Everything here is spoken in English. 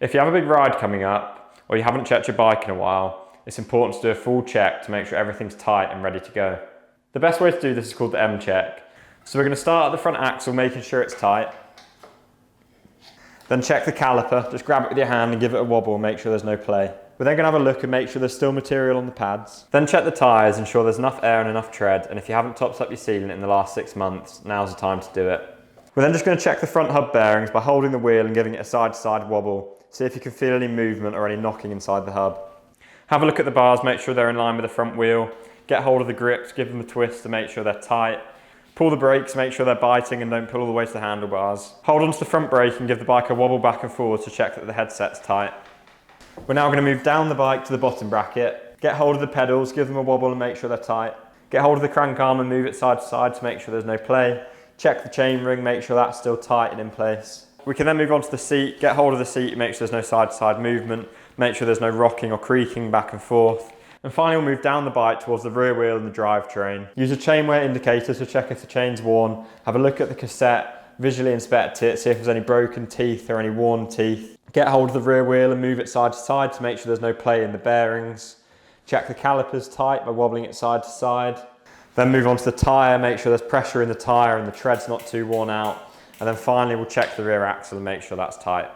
If you have a big ride coming up, or you haven't checked your bike in a while, it's important to do a full check to make sure everything's tight and ready to go. The best way to do this is called the M check. So we're going to start at the front axle, making sure it's tight. Then check the caliper, just grab it with your hand and give it a wobble and make sure there's no play. We're then going to have a look and make sure there's still material on the pads. Then check the tyres, ensure there's enough air and enough tread, and if you haven't topped up your sealant in the last 6 months, now's the time to do it. We're then just going to check the front hub bearings by holding the wheel and giving it a side-to-side wobble. See if you can feel any movement or any knocking inside the hub. Have a look at the bars, make sure they're in line with the front wheel. Get hold of the grips, give them a twist to make sure they're tight. Pull the brakes, make sure they're biting and don't pull all the way to the handlebars. Hold onto the front brake and give the bike a wobble back and forward to check that the headset's tight. We're now going to move down the bike to the bottom bracket. Get hold of the pedals, give them a wobble and make sure they're tight. Get hold of the crank arm and move it side to side to make sure there's no play. Check the chain ring, make sure that's still tight and in place. We can then move on to the seat, get hold of the seat, make sure there's no side to side movement, make sure there's no rocking or creaking back and forth. And finally we'll move down the bike towards the rear wheel and the drivetrain. Use a chain wear indicator to check if the chain's worn. Have a look at the cassette, visually inspect it, see if there's any broken teeth or any worn teeth. Get hold of the rear wheel and move it side to side to make sure there's no play in the bearings. Check the calipers tight by wobbling it side to side. Then move on to the tyre, make sure there's pressure in the tyre and the tread's not too worn out. And then finally we'll check the rear axle and make sure that's tight.